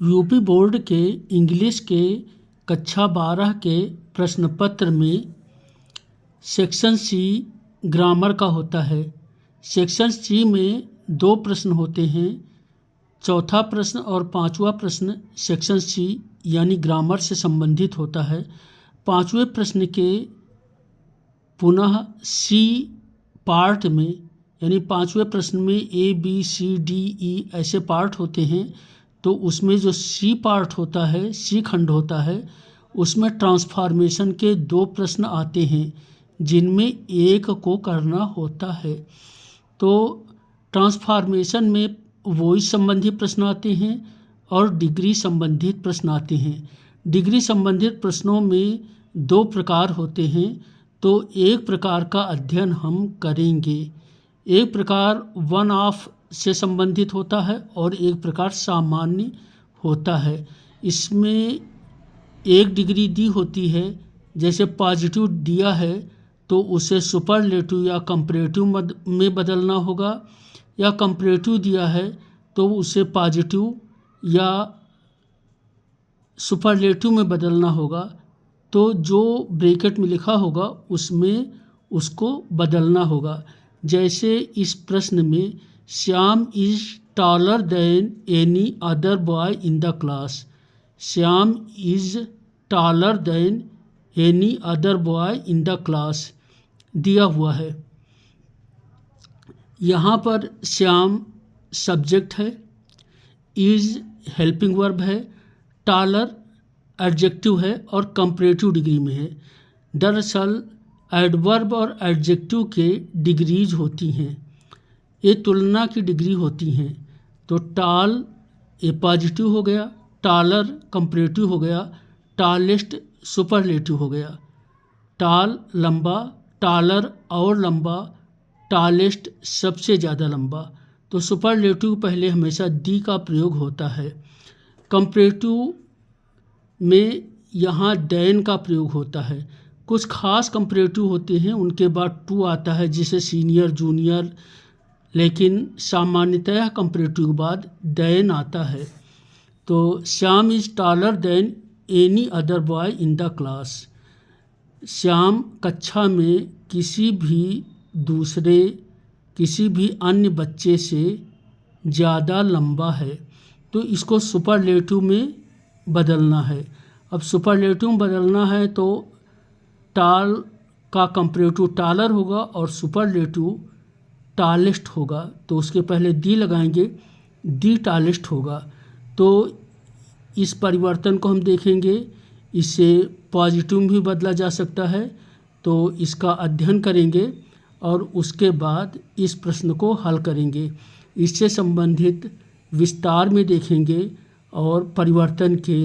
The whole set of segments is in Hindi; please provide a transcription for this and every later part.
यूपी बोर्ड के इंग्लिश के कक्षा 12 के प्रश्न पत्र में सेक्शन सी ग्रामर का होता है। सेक्शन सी में 2 प्रश्न होते हैं। चौथा प्रश्न और 5वां प्रश्न सेक्शन सी यानी ग्रामर से संबंधित होता है। 5वें प्रश्न के पुनः सी पार्ट में यानी 5वें प्रश्न में A B C D E ऐसे पार्ट होते हैं, तो उसमें जो सी पार्ट होता है, सी खंड होता है, उसमें ट्रांसफॉर्मेशन के 2 प्रश्न आते हैं जिनमें एक को करना होता है। तो ट्रांसफॉर्मेशन में वॉइस संबंधी प्रश्न आते हैं और डिग्री संबंधित प्रश्न आते हैं। डिग्री संबंधित प्रश्नों में 2 प्रकार होते हैं, तो एक प्रकार का अध्ययन हम करेंगे। एक प्रकार 1 ऑफ से संबंधित होता है और एक प्रकार सामान्य होता है। इसमें 1 डिग्री दी होती है, जैसे पॉजिटिव दिया है तो उसे सुपरलेटिव या कंपैरेटिव में बदलना होगा, या कंपैरेटिव दिया है तो उसे पॉजिटिव या सुपरलेटिव में बदलना होगा। तो जो ब्रैकेट में लिखा होगा उसमें उसको बदलना होगा। जैसे इस प्रश्न में Shyam is taller than any other boy in the class. Shyam is taller than any other boy in the class दिया हुआ है। यहाँ पर श्याम सब्जेक्ट है, इज हेल्पिंग वर्ब है, टॉलर एडजेक्टिव है और कंपैरेटिव डिग्री में है। दरअसल एडवर्ब और एडजेक्टिव के डिग्रीज होती हैं, ये तुलना की डिग्री होती हैं। तो टॉल ये पॉजिटिव हो गया, टॉलर कंपैरेटिव हो गया, टॉलेस्ट सुपरलेटिव हो गया। टॉल लंबा, टॉलर और लंबा, टॉलेस्ट सबसे ज़्यादा लंबा। तो सुपरलेटिव पहले हमेशा दी का प्रयोग होता है। कंपैरेटिव में यहाँ देन का प्रयोग होता है। कुछ खास कंपैरेटिव होते हैं, उनके बाद टू आता है, जिसे सीनियर जूनियर, लेकिन सामान्यतः कंपैरेटिव के बाद देन आता है। तो Shyam is taller than any other boy in the class. Shyam कक्षा में किसी भी अन्य बच्चे से ज़्यादा लंबा है। तो इसको सुपरलेटिव में बदलना है। अब सुपरलेटिव में बदलना है तो टॉल का कंपैरेटिव टॉलर होगा और सुपरलेटिव टॉलेस्ट होगा। तो उसके पहले दी लगाएंगे, दी टॉलेस्ट होगा। तो इस परिवर्तन को हम देखेंगे, इसे पॉजिटिव में भी बदला जा सकता है। तो इसका अध्ययन करेंगे और उसके बाद इस प्रश्न को हल करेंगे। इससे संबंधित विस्तार में देखेंगे और परिवर्तन के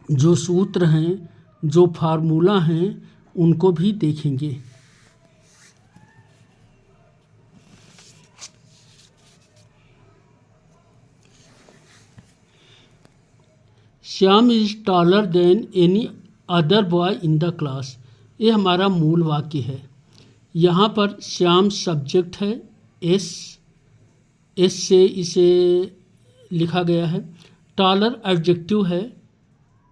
जो सूत्र हैं, जो फार्मूला हैं, उनको भी देखेंगे। Shyam is taller than any other boy in the class, ये हमारा मूल वाक्य है। यहाँ पर श्याम सब्जेक्ट है, एस से इसे लिखा गया है। टॉलर एडजेक्टिव है,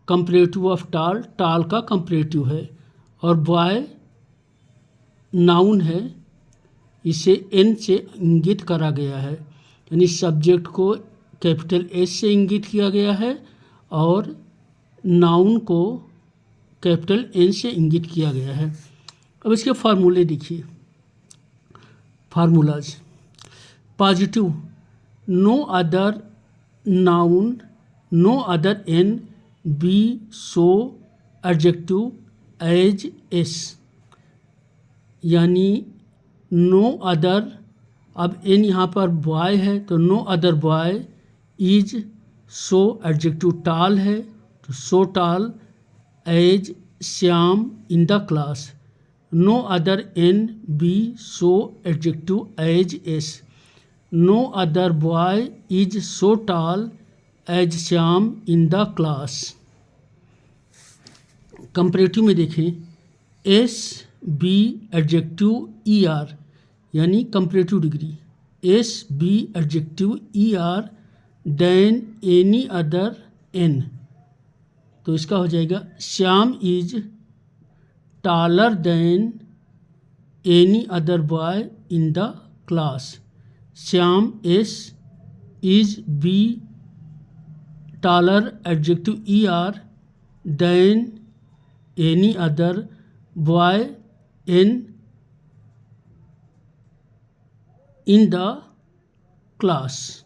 कंपैरेटिव ऑफ टॉल, टॉल का कंपैरेटिव है। और बॉय नाउन है, इसे एन से इंगित करा गया है, यानी सब्जेक्ट को कैपिटल एस से इंगित किया गया है और नाउन को कैपिटल एन से इंगित किया गया है। अब इसके फार्मूले देखिए। Formulas: positive, no other noun, no other N B so adjective as S, यानी नो अदर, अब एन यहाँ पर बॉय है तो no other boy, is so adjective tall है तो so tall, as Shyam in the class, no other N B so adjective as S, no other boy is so tall as Shyam in the class. Comparative में देखें, S B adjective E are, यानी comparative degree, S B adjective E R than any other N. तो इसका हो जाएगा Shyam is taller than any other boy in the class. Shyam S is be taller adjective E R than any other boy in the class.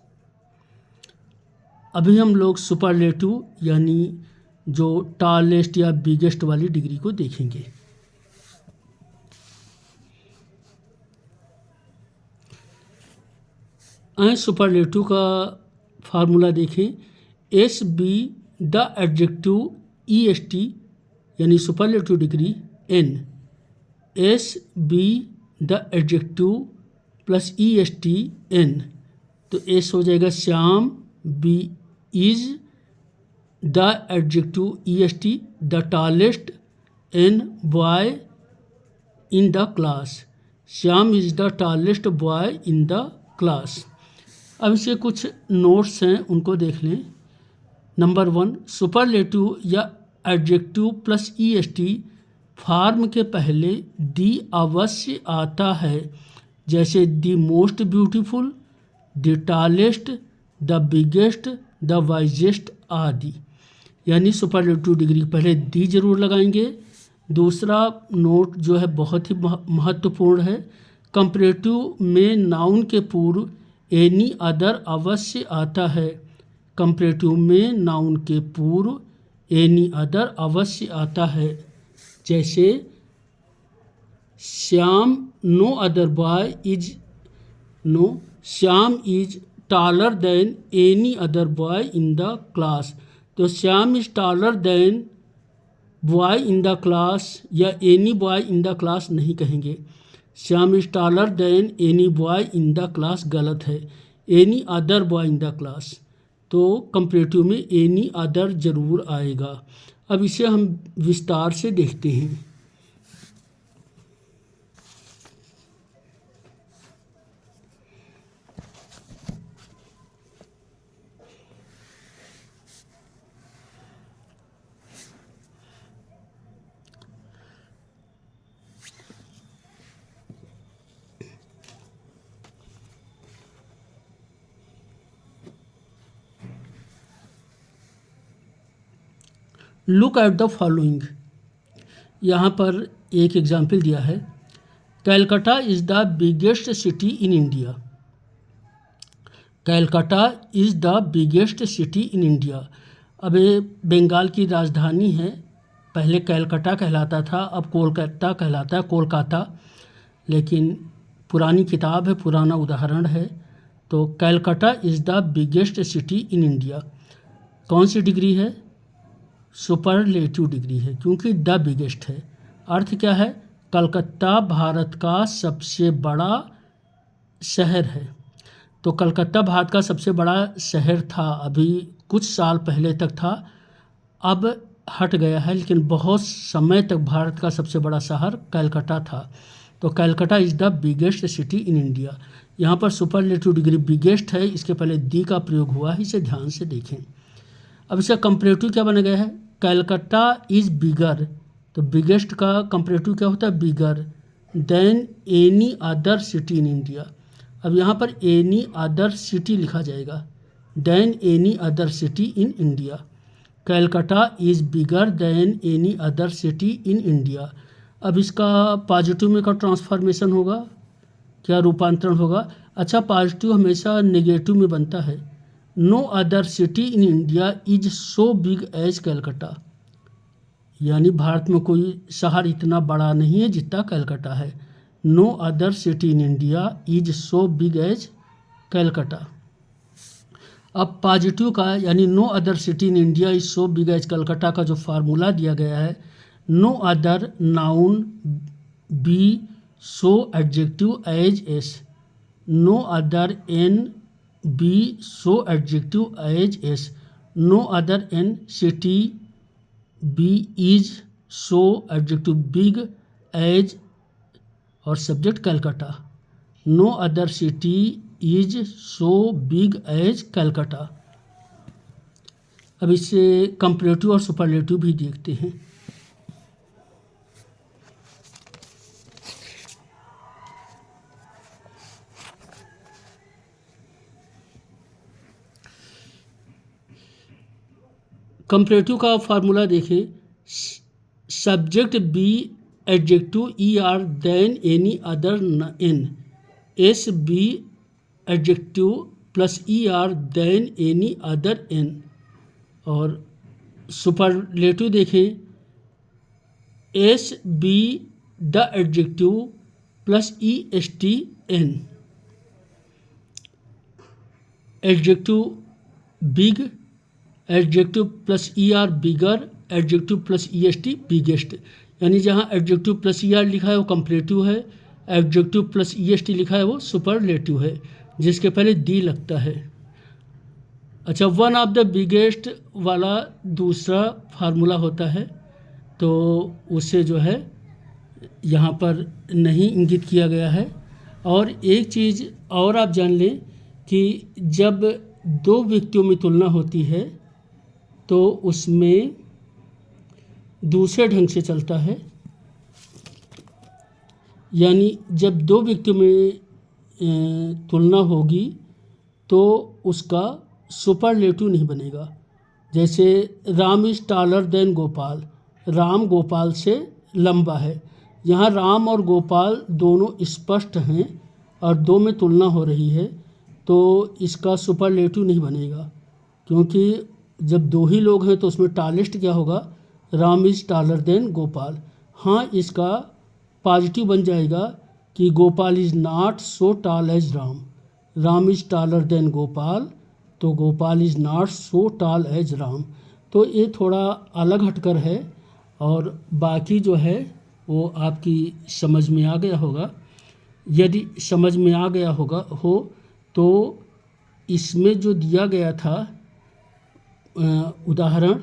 अभी हम लोग सुपरलेटिव यानी जो टालेस्ट या बिगेस्ट वाली डिग्री को देखेंगे। सुपरलेटिव का फार्मूला देखें। S B the adjective E S T यानी superlative degree N. S B the adjective plus E S T N. तो एस हो जाएगा Shyam, B is the adjective E S T the tallest, N boy in the class. Shyam is the tallest boy in the class. अब इसके कुछ नोट्स हैं, उनको देख लें। नंबर 1, सुपरलेटिव या adjective plus E S T form के पहले दी अवश्य आता है, जैसे the most beautiful, the tallest, the biggest, the wisest आदि। यानी सुपरलेटिव डिग्री पहले दी जरूर लगाएंगे। दूसरा नोट जो है बहुत ही महत्वपूर्ण है, कंपैरेटिव में नाउन के पूर्व एनी अदर अवश्य आता है। कंपैरेटिव में नाउन के पूर्व एनी अदर अवश्य आता है, जैसे Shyam no other boy is no, Shyam is taller than any other boy in the class. तो Shyam is taller than boy in the class या any boy in the class नहीं कहेंगे। Shyam is taller than any boy in the class गलत है, any other boy in the class. तो कंपैरेटिव में एनी अदर जरूर आएगा। अब इसे हम विस्तार से देखते हैं। Look at the following. यहाँ पर एक एग्जाम्पल दिया है, Calcutta is the biggest city in India. Calcutta is the biggest city in India. अब ये बंगाल की राजधानी है, पहले कैलकाटा कहलाता था, अब कोलकाता कहलाता है, कोलकाता। लेकिन पुरानी किताब है, पुराना उदाहरण है। तो Calcutta is the biggest city in India कौन सी डिग्री है? सुपरलेटिव डिग्री है, क्योंकि द बिगेस्ट है। अर्थ क्या है? कलकत्ता भारत का सबसे बड़ा शहर है। तो कलकत्ता भारत का सबसे बड़ा शहर था, अभी कुछ साल पहले तक था, अब हट गया है, लेकिन बहुत समय तक भारत का सबसे बड़ा शहर कलकत्ता था। तो Calcutta is the biggest city in India. यहाँ पर सुपरलेटिव डिग्री बिगेस्ट है, इसके पहले दी का प्रयोग हुआ है, इसे ध्यान से देखें। अब इसका कंपैरेटिव क्या बन गया है? Calcutta is bigger. तो बिगेस्ट का कंपैरेटिव क्या होता है? Bigger than any other city in India. अब यहाँ पर एनी अदर सिटी लिखा जाएगा, than any other city in India. Calcutta is bigger than any other city in India. अब इसका पॉजिटिव में का ट्रांसफॉर्मेशन होगा, क्या रूपांतरण होगा? अच्छा, पॉजिटिव हमेशा नेगेटिव में बनता है। No other city in India is so big as Calcutta. यानी भारत में कोई शहर इतना बड़ा नहीं है जितना कलकत्ता है। No other city in India is so big as Calcutta. अब पॉजिटिव का यानी no other city in India is so big as Calcutta का जो फार्मूला दिया गया है, no other noun B so adjective as S, no other N B so adjective as S, no other N city B is so adjective big as और subject Calcutta. No other city is so big as Calcutta. अब इससे कंपैरेटिव और सुपरलेटिव भी देखते हैं। कंपैरेटिव का फार्मूला देखें, subject be adjective E R than any other N, S B adjective plus E R than any other N. और सुपरलेटिव देखें, S B the adjective plus E S T N, adjective big, adjective plus E R bigger, adjective plus E S T biggest. यानी जहाँ एडजेक्टिव प्लस ई आर लिखा है वो कंपैरेटिव है, adjective plus E S T लिखा है वो सुपरलेटिव है, जिसके पहले डी लगता है। अच्छा, वन ऑफ द बिगेस्ट वाला दूसरा फार्मूला होता है, तो उससे जो है यहाँ पर नहीं इंगित किया गया है। और एक चीज़ और आप जान लें कि जब दो व्यक्तियों में तुलना होती है तो उसमें दूसरे ढंग से चलता है। यानी जब दो व्यक्तियों में तुलना होगी तो उसका सुपरलेटिव नहीं बनेगा। जैसे Ram is taller than Gopal, Ram Gopal से लंबा है। यहाँ राम और गोपाल दोनों स्पष्ट हैं और दो में तुलना हो रही है, तो इसका सुपरलेटिव नहीं बनेगा, क्योंकि जब दो ही लोग हैं तो उसमें टॉलेस्ट क्या होगा, Ram is taller than Gopal. हाँ, इसका पॉजिटिव बन जाएगा कि Gopal is not so tall as Ram, Ram is taller than Gopal, तो Gopal is not so tall as Ram. तो ये थोड़ा अलग हटकर है, और बाकी जो है वो आपकी समझ में आ गया होगा। यदि समझ में आ गया होगा तो इसमें जो दिया गया था उदाहरण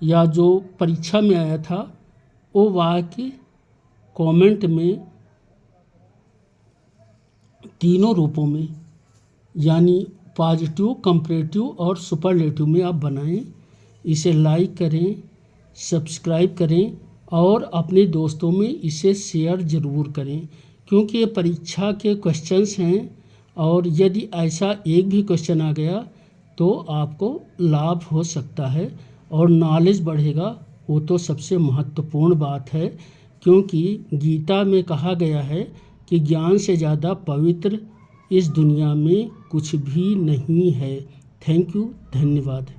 या जो परीक्षा में आया था वो वाक्य कमेंट में तीनों रूपों में, यानी पॉजिटिव, कंपैरेटिव और सुपरलेटिव में आप बनाएं। इसे लाइक करें, सब्सक्राइब करें और अपने दोस्तों में इसे शेयर ज़रूर करें, क्योंकि ये परीक्षा के क्वेश्चंस हैं और यदि ऐसा एक भी क्वेश्चन आ गया तो आपको लाभ हो सकता है और नॉलेज बढ़ेगा। वो तो सबसे महत्वपूर्ण बात है, क्योंकि गीता में कहा गया है कि ज्ञान से ज़्यादा पवित्र इस दुनिया में कुछ भी नहीं है। थैंक यू, धन्यवाद।